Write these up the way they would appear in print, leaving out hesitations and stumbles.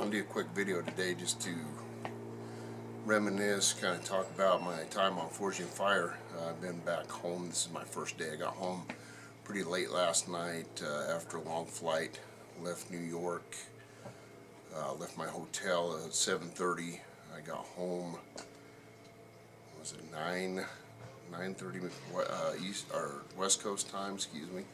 want to do a quick video today just to reminisce, kind of talk about my time on Forging Fire. I've been back home. This is my first day. I got home pretty late last night after a long flight. Left New York, left my hotel at 7:30. I got home, was it 9:30 East or West Coast time, excuse me.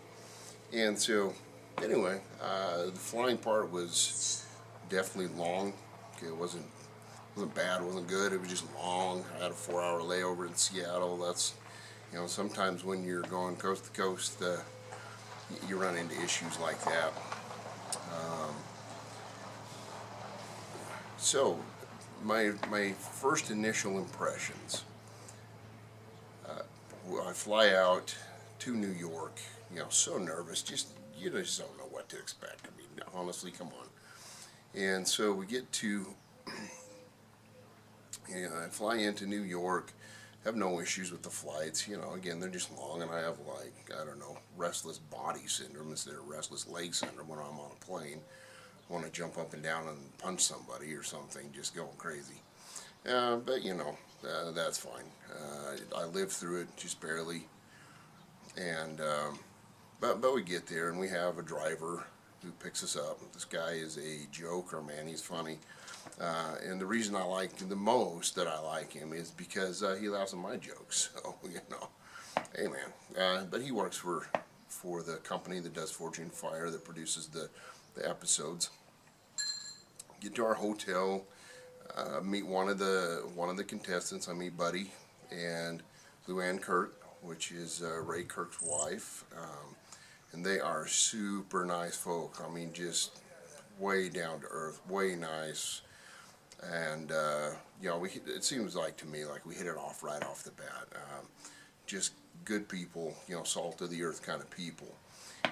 And so anyway, the flying part was definitely long. Okay, it wasn't bad, it wasn't good, it was just long. I had a 4-hour layover in Seattle. That's, you know, sometimes when you're going coast to coast, you run into issues like that. So my first initial impressions, I fly out to New York, you know, so nervous, you just don't know what to expect. I mean, honestly, come on. And so we get to, I fly into New York, have no issues with the flights. You know, again, they're just long, and I have, like, I don't know, restless body syndrome instead of restless leg syndrome when I'm on a plane. I want to jump up and down and punch somebody or something, just going crazy. But, you know, that's fine. I lived through it just barely. And, but we get there, and we have a driver who picks us up. This guy is a joker, man. He's funny. And the reason I like him the most, that I like him, is because he laughs at my jokes. So, you know, hey, man. But he works for the company that does Forging Fire, that produces the episodes. Get to our hotel, meet one of the contestants. I meet Buddy and Luann Kurt, which is Ray Kirk's wife. And they are super nice folk. I mean, just way down to earth, way nice. And you know, it seems like to me like we hit it off right off the bat. Just good people, you know, salt of the earth kind of people.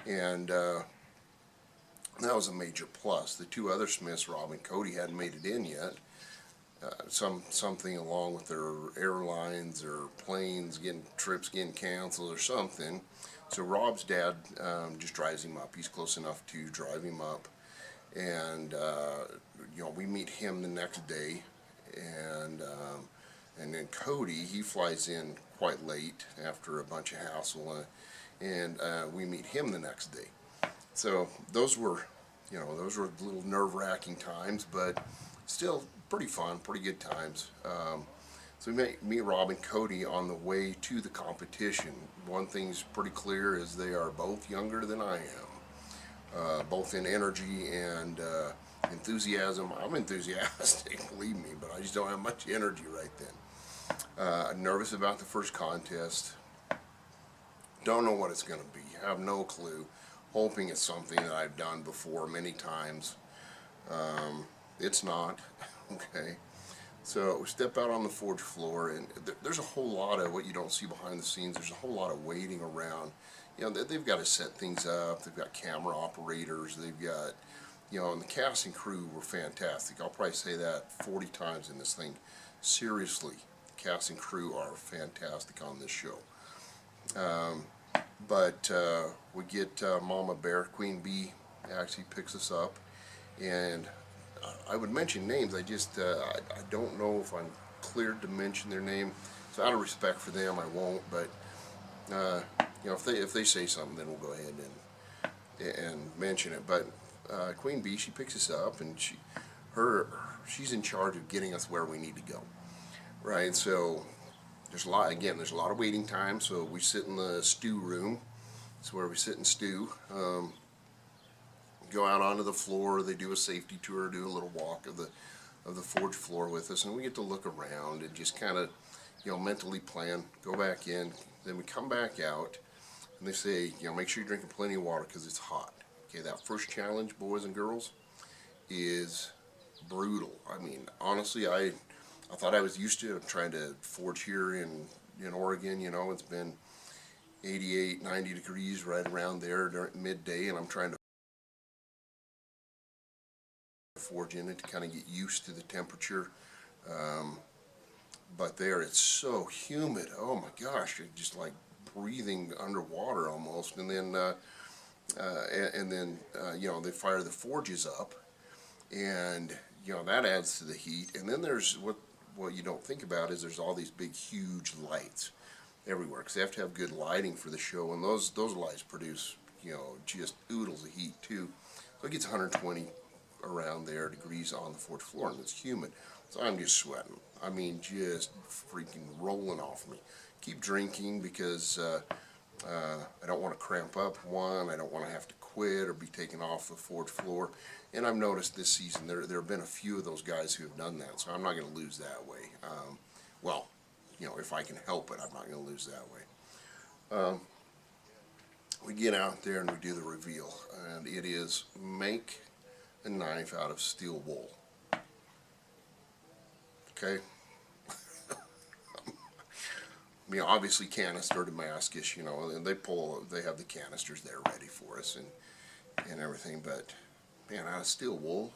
And that was a major plus. The two other Smiths, Rob and Cody, hadn't made it in yet. Something along with their airlines or planes, trips getting canceled or something. So Rob's dad just drives him up. He's close enough to drive him up. And you know, we meet him the next day. And then Cody, he flies in quite late after a bunch of hassle. And we meet him the next day. So those were, you know, those were little nerve-wracking times, but still pretty fun, pretty good times. So we meet Rob and Cody on the way to the competition. One thing's pretty clear is they are both younger than I am, both in energy and enthusiasm. I'm enthusiastic, believe me, but I just don't have much energy right then. Nervous about the first contest. Don't know what it's going to be. Have no clue. Hoping it's something that I've done before many times. It's not. Okay. So we step out on the forge floor, and there's a whole lot of what you don't see behind the scenes. There's a whole lot of waiting around. You know, they've got to set things up. They've got camera operators. They've got, you know, and the cast and crew were fantastic. I'll probably say that 40 times in this thing. Seriously, the cast and crew are fantastic on this show. But we get Mama Bear, Queen Bee, actually picks us up, and I would mention names. I don't know if I'm cleared to mention their name. So out of respect for them, I won't. But you know, if they say something, then we'll go ahead and mention it. But Queen Bee, she picks us up, and she's in charge of getting us where we need to go, right? So there's a lot of waiting time. So we sit in the stew room. It's where we sit and stew. Go out onto the floor. They do a safety tour, do a little walk of the forge floor with us, and we get to look around and just kind of, you know, mentally plan. Go back in. Then we come back out, and they say, you know, make sure you're drinking plenty of water because it's hot. Okay, that first challenge, boys and girls, is brutal. I mean, honestly, I thought I was used to it. I'm trying to forge here in Oregon. You know, it's been 88, 90 degrees right around there during midday, and I'm trying to forge in it to kind of get used to the temperature. But there, it's so humid. Oh my gosh, you're just like breathing underwater almost. And then you know, they fire the forges up, and that adds to the heat. And then there's what you don't think about is there's all these big huge lights everywhere, because they have to have good lighting for the show, and those lights produce just oodles of heat too. So it gets 120 around there degrees on the fourth floor, and it's humid. So I'm just sweating. I mean, just freaking rolling off me. Keep drinking because I don't want to cramp up. One, I don't want to have to quit or be taken off the fourth floor. And I've noticed this season there have been a few of those guys who have done that, so I'm not going to lose that way. Well, if I can help it, I'm not going to lose that way. We get out there and we do the reveal, and it is make a knife out of steel wool. Okay? Obviously canister Damascus, and they have the canisters there ready for us and everything, but man, out of steel wool,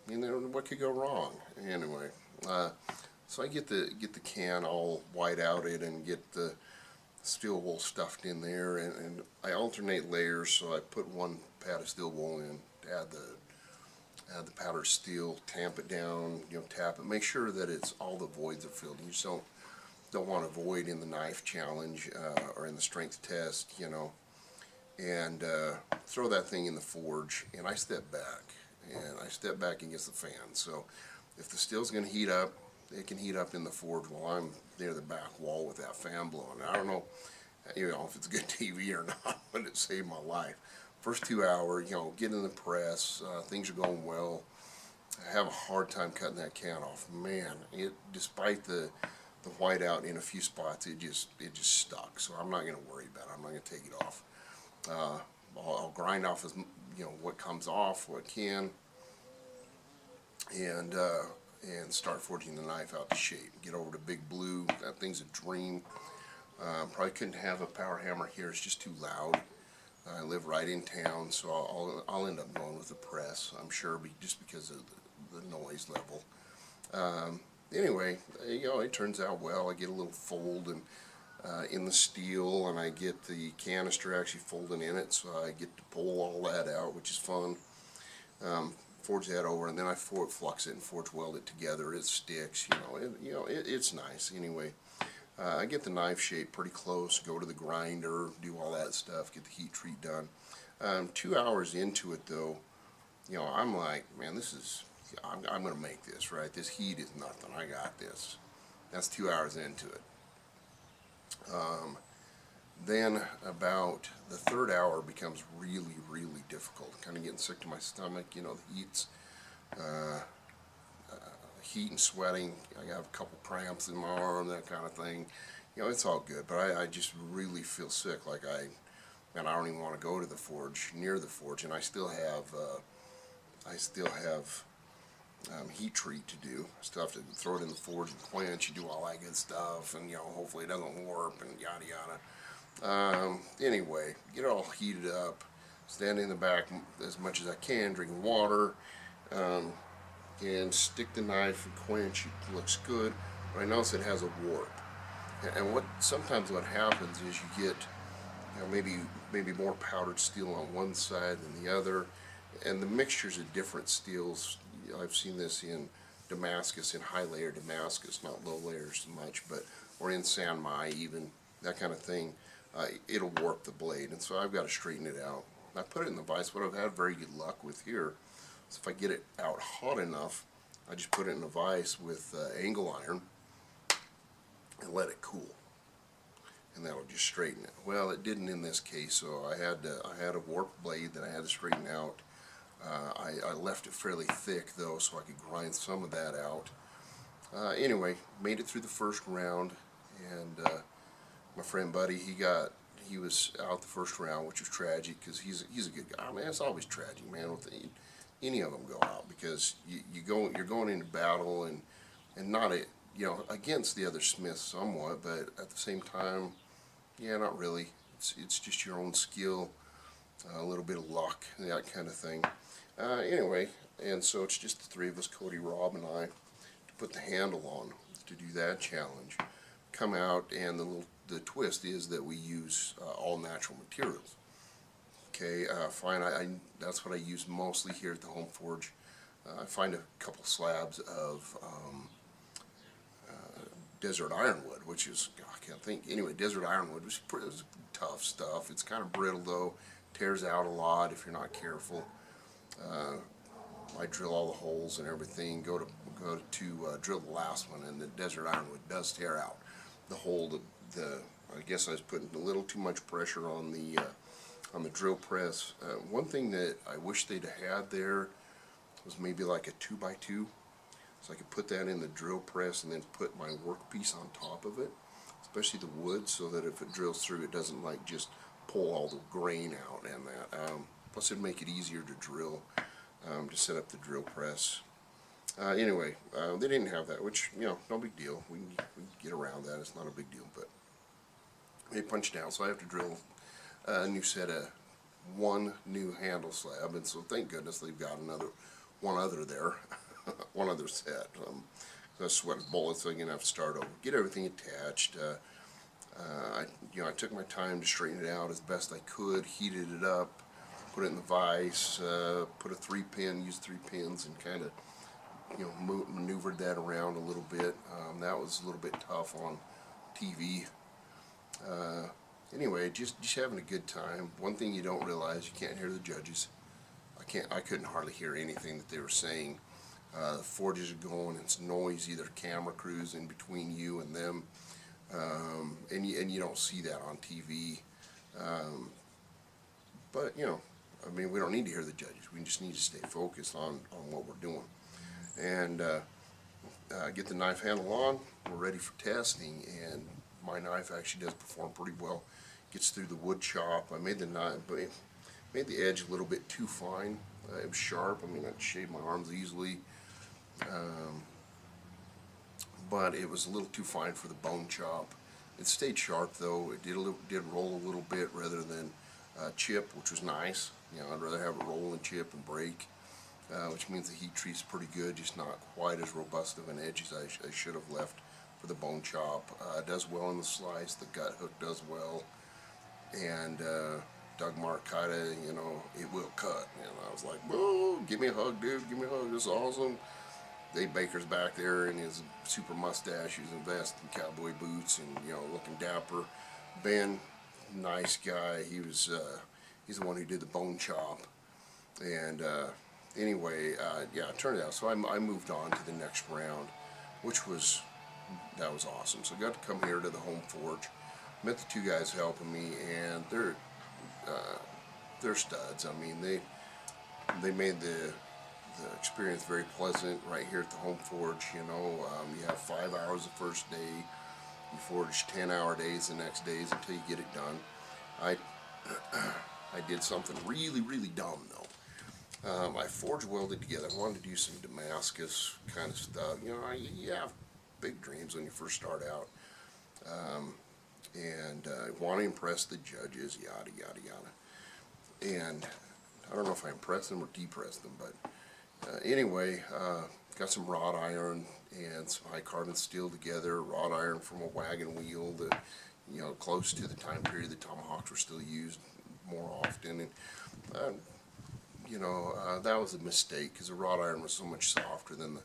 what could go wrong? Anyway, so I get the can all white outed and get the steel wool stuffed in there, and I alternate layers. So I put one pad of steel wool in, add the powdered steel, tamp it down, tap it, make sure that it's all the voids are filled. You just don't want a void in the knife challenge or in the strength test, and throw that thing in the forge. And I step back against the fan. So if the steel's going to heat up, it can heat up in the forge while I'm near the back wall with that fan blowing. I don't know, if it's good TV or not, but it saved my life. First 2 hours, get in the press, things are going well. I have a hard time cutting that can off. Man, despite the whiteout in a few spots, it just stuck. So I'm not going to worry about it. I'm not going to take it off. I'll grind off as what comes off, what can, and start forging the knife out to shape. Get over to Big Blue. That thing's a dream. Probably couldn't have a power hammer here. It's just too loud. I live right in town, so I'll end up going with the press, I'm sure, just because of the noise level. Anyway, it turns out well. I get a little fold and in the steel, and I get the canister actually folding in it, so I get to pull all that out, which is fun. Forge that over, and then I flux it and forge weld it together. It sticks, it's nice. Anyway, I get the knife shape pretty close, go to the grinder, do all that stuff, get the heat treat done. 2 hours into it, though, I'm like, man, I'm going to make this, right? This heat is nothing. I got this. That's 2 hours into it. Then about the third hour becomes really, really difficult. Kind of getting sick to my stomach. The heat's heat and sweating. I have a couple cramps in my arm, that kind of thing. It's all good, but I just really feel sick. Like I don't even want to go to the forge, near the forge, and I still have heat treat to do. I still have to throw it in the forge and quench and do all that good stuff, and hopefully it doesn't warp and yada yada. Anyway, get it all heated up, stand in the back as much as I can, drink water, and stick the knife and quench. It looks good, but I notice it has a warp. And sometimes what happens is you get maybe more powdered steel on one side than the other, and the mixtures of different steels. I've seen this in Damascus, in high layer Damascus, not low layers so much, or in San Mai even, that kind of thing. It'll warp the blade, and so I've got to straighten it out. I put it in the vise. What I've had very good luck with here is if I get it out hot enough, I just put it in a vise with angle iron and let it cool, and that'll just straighten it. Well, it didn't in this case, so I had a warped blade that I had to straighten out. I left it fairly thick though, so I could grind some of that out. Anyway, made it through the first round, and my friend Buddy, he was out the first round, which was tragic because he's a good guy. I mean, it's always tragic, man, with any of them go out, because you're going into battle and not against the other Smiths somewhat, but at the same time, yeah, not really. It's just your own skill, a little bit of luck, that kind of thing. Anyway, and so it's just the three of us, Cody, Rob, and I, to put the handle on to do that challenge. Come out, and the twist is that we use all natural materials. Okay, fine. That's what I use mostly here at the Home Forge. I find a couple slabs of desert ironwood, which is, I can't think, anyway, desert ironwood was tough stuff. It's kind of brittle though, tears out a lot if you're not careful. I drill all the holes and everything, go to drill the last one, and the desert ironwood does tear out the hole. I guess I was putting a little too much pressure on the drill press. One thing that I wish they'd had there was maybe like a 2x2, so I could put that in the drill press and then put my workpiece on top of it, especially the wood, so that if it drills through, it doesn't like just pull all the grain out and that. Plus it'd make it easier to drill, to set up the drill press. Anyway, they didn't have that, which, you know, no big deal. We can get around that. It's not a big deal, but they punched down, so I have to drill a new set of one new handle slab, and so thank goodness they've got one other there, one other set. I was sweating bullets, so I'm gonna have to start over, get everything attached. I took my time to straighten it out as best I could, heated it up, put it in the vise, put a 3-pin, used 3 pins, and kind of, you know, maneuvered that around a little bit. That was a little bit tough on TV. Anyway, just having a good time. One thing you don't realize, you can't hear the judges. I couldn't hardly hear anything that they were saying. The forges are going, it's noisy, there are camera crews in between you and them, and you don't see that on TV. But, you know, I mean, we don't need to hear the judges. We just need to stay focused on what we're doing. And get the knife handle on, we're ready for testing, and my knife actually does perform pretty well. Gets through the wood chop. I made the knife, but made the edge a little bit too fine. It was sharp. I mean, I'd shave my arms easily, but it was a little too fine for the bone chop. It stayed sharp though. It did roll a little bit rather than chip, which was nice. You know, I'd rather have it roll and chip and break, which means the heat treat's pretty good, just not quite as robust of an edge as I should have left for the bone chop. It does well in the slice. The gut hook does well, and Doug Mark kind of, you know, it will cut. And I was like, whoa, give me a hug, dude, give me a hug, this is awesome. Dave Baker's back there in his super mustache, using vest and cowboy boots, and, you know, looking dapper. Ben, nice guy. He's the one who did the bone chop. And anyway, yeah, it turned out. So I moved on to the next round, which was awesome. So I got to come here to the home forge, met the 2 guys helping me, and they're studs. I mean, they made the experience very pleasant right here at the home forge. You know, you have 5 hours the first day, you forge 10-hour days the next days until you get it done. I did something really, really dumb though. I forge welded together. I wanted to do some Damascus kind of stuff. You know, you have big dreams when you first start out, and want to impress the judges, yada yada yada. And I don't know if I impressed them or depressed them, but anyway, got some wrought iron and some high carbon steel together. Wrought iron from a wagon wheel that, you know, close to the time period the tomahawks were still used more often. And you know, that was a mistake, because the wrought iron was so much softer than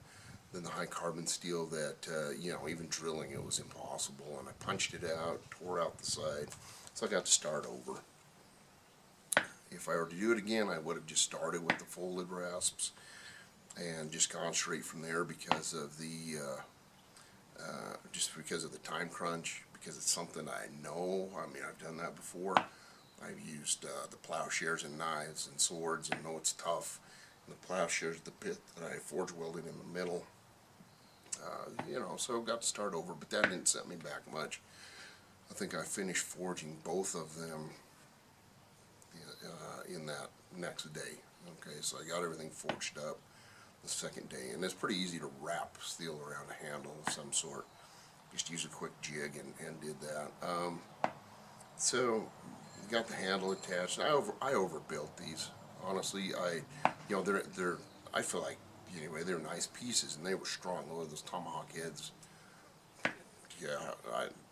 the high carbon steel that you know, even drilling it was impossible. And I punched it out, tore out the side, so I got to start over. If I were to do it again, I would have just started with the folded rasps and just concentrate from there, because of the time crunch, because it's something I know. I mean, I've done that before. I've used the plowshares and knives and swords, and know it's tough. And the plowshares, the bit that I forge welded in the middle, you know, so got to start over, but that didn't set me back much. I think I finished forging both of them in that next day. Okay, so I got everything forged up the second day, and it's pretty easy to wrap steel around a handle of some sort. Just use a quick jig and did that. So got the handle attached. I overbuilt these. Honestly, you know, I feel like, anyway, they're nice pieces and they were strong. Look at those tomahawk heads. Yeah,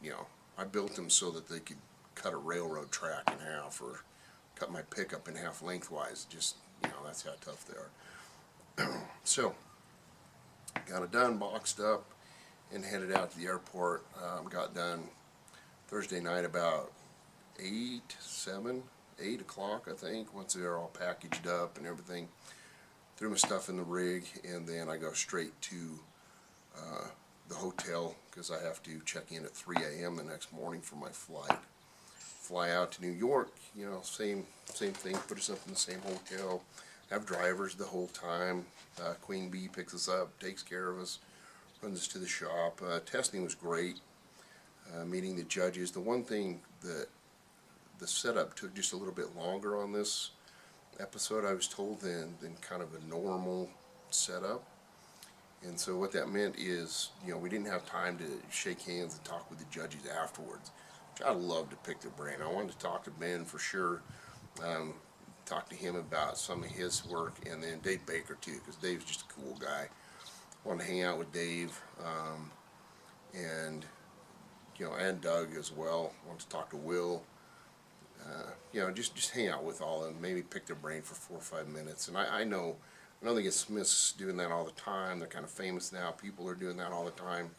you know, I built them so that they could cut a railroad track in half, or cut my pickup in half lengthwise. Just, you know, that's how tough they are. So, got it done, boxed up, and headed out to the airport. Got done Thursday night about 8 o'clock, I think, once they're all packaged up and everything. Threw my stuff in the rig, and then I go straight to the hotel because I have to check in at 3 a.m. the next morning for my flight. Fly out to New York, you know, same thing, put us up in the same hotel, have drivers the whole time. Queen Bee picks us up, takes care of us, runs us to the shop. Testing was great. Meeting the judges. The one thing that the setup took just a little bit longer on this episode, I was told, than kind of a normal setup. And so what that meant is, you know, we didn't have time to shake hands and talk with the judges afterwards, which I'd love to pick their brain. I wanted to talk to Ben for sure, talk to him about some of his work, and then Dave Baker too, because Dave's just a cool guy. Wanted to hang out with Dave, and you know, and Doug as well. Wanted to talk to Will. You know, just hang out with all of them, maybe pick their brain for 4 or 5 minutes. And I know they get Smiths doing that all the time. They're kind of famous now. People are doing that all the time.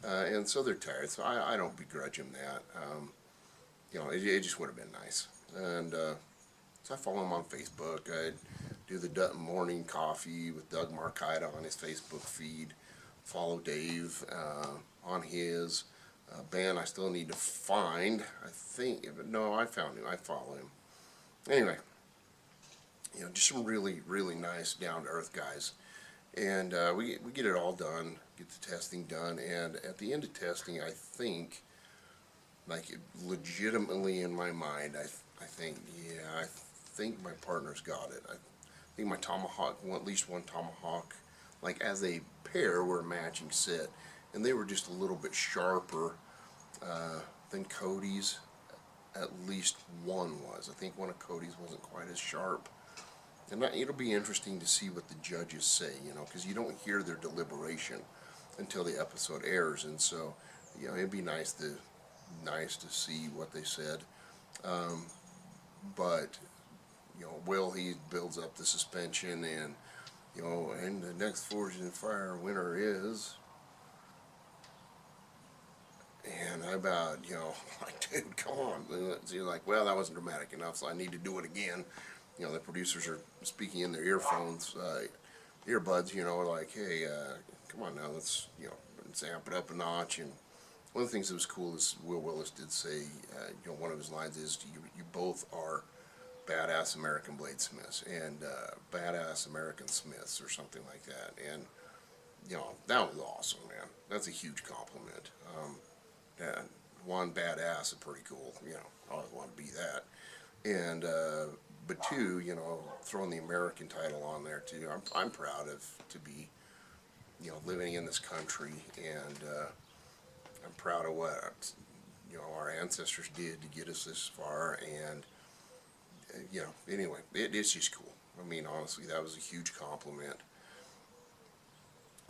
And so they're tired. So I don't begrudge them that. You know, it just would have been nice. And so I follow him on Facebook. I do the Dutton Morning Coffee with Doug Marcaida on his Facebook feed. Follow Dave on his. Ben, I still need to find. I think, no, I found him. I follow him. Anyway, you know, just some really, really nice, down-to-earth guys. And we get it all done, get the testing done, and at the end of testing, I think, like, legitimately in my mind, I think, yeah, I think my partner's got it. I think my tomahawk, at least one tomahawk, like, as a pair, were a matching set. And they were just a little bit sharper than Cody's. At least one was. I think one of Cody's wasn't quite as sharp. And it'll be interesting to see what the judges say, you know, because you don't hear their deliberation until the episode airs. And so, you know, it'd be nice to see what they said. But, you know, Will, he builds up the suspension, and, you know, and the next Forged in Fire winner is... And I about, you know, like, dude, come on. So you're like, well, that wasn't dramatic enough, so I need to do it again. You know, the producers are speaking in their earphones, earbuds, you know, like, hey, come on now, let's amp it up a notch. And one of the things that was cool is Will Willis did say, you know, one of his lines is, you both are badass American bladesmiths and badass American smiths, or something like that. And, you know, that was awesome, man. That's a huge compliment. One, badass is pretty cool, you know, I always want to be that. And, but two, you know, throwing the American title on there too. I'm proud to be, you know, living in this country, and I'm proud of what, you know, our ancestors did to get us this far. And, you know, anyway, it's just cool. I mean, honestly, that was a huge compliment.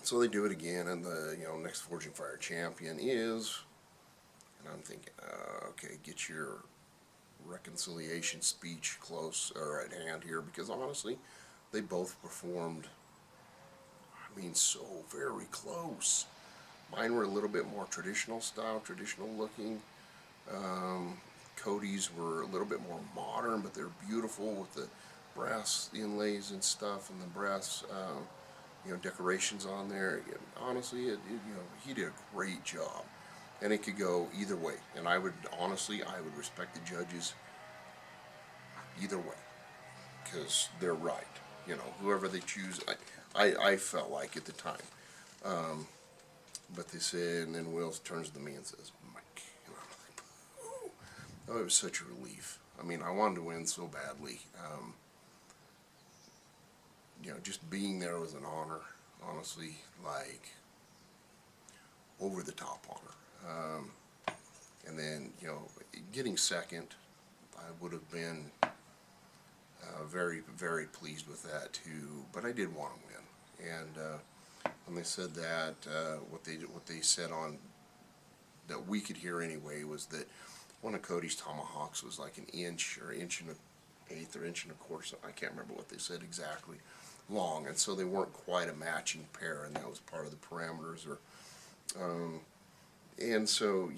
So they do it again, and the, you know, next Forged in Fire champion is... And I'm thinking, okay, get your reconciliation speech close or at hand here, because honestly, they both performed, I mean, so very close. Mine were a little bit more traditional style, traditional looking. Cody's were a little bit more modern, but they're beautiful with the brass inlays and stuff, and the brass, you know, decorations on there. And honestly, you know, he did a great job. And it could go either way. And I would respect the judges either way, because they're right. You know, whoever they choose, I felt like at the time. But they said, and then Will turns to me and says, Mike. And I'm like, oh, it was such a relief. I mean, I wanted to win so badly. You know, just being there was an honor, honestly, like, over the top honor. And then, you know, getting second, I would have been very, very pleased with that too. But I did want to win. And when they said that, what they said on that we could hear anyway was that one of Cody's tomahawks was like an inch, or inch and an eighth, or inch and a quarter. I can't remember what they said exactly. long, and so they weren't quite a matching pair, and that was part of the parameters. And so,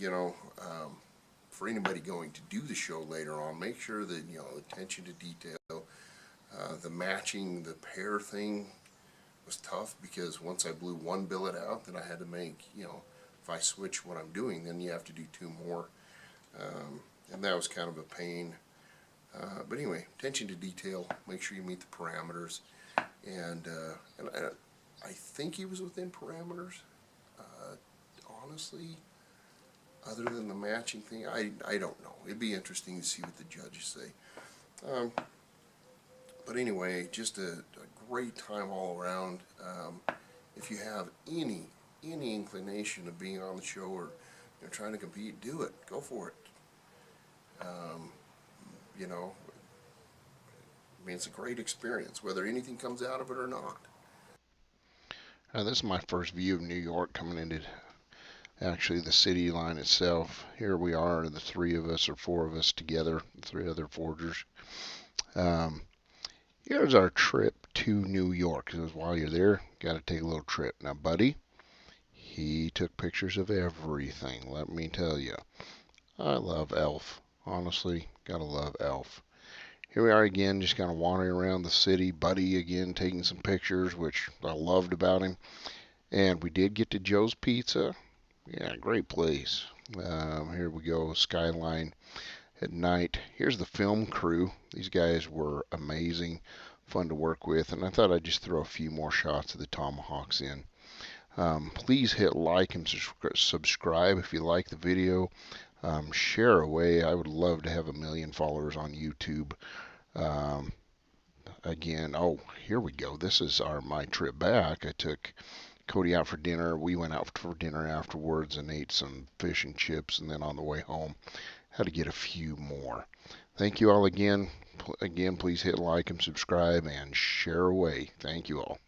for anybody going to do the show later on, make sure that, attention to detail, the matching, the pair thing was tough, because once I blew one billet out, then I had to make, if I switch what I'm doing, then you have to do two more. And that was kind of a pain. But anyway, attention to detail, make sure you meet the parameters. And I think he was within parameters. Honestly, other than the matching thing, I don't know. It'd be interesting to see what the judges say. But anyway, just a great time all around. If you have any inclination of being on the show, or trying to compete, do it. Go for it. It's a great experience, whether anything comes out of it or not. This is my first view of New York coming into actually the city line itself. Here we are, the three of us or four of us together, three other forgers. Here's our trip to New York. Because while you're there, got to take a little trip. Now, buddy, he took pictures of everything. Let me tell you, I love Elf. Honestly, gotta love Elf. Here we are again, just kind of wandering around the city. Buddy again taking some pictures, which I loved about him. And we did get to Joe's Pizza. Yeah, great place. Here we go, skyline at night. Here's the film crew. These guys were amazing, fun to work with, and I thought I'd just throw a few more shots of the tomahawks in. Please hit like and subscribe if you like the video. Share away. I would love to have 1 million followers on YouTube. Again, oh, here we go. This is my trip back. I took Cody out for dinner. We went out for dinner afterwards and ate some fish and chips, and then on the way home, had to get a few more. Thank you all again. Again, please hit like and subscribe and share away. Thank you all.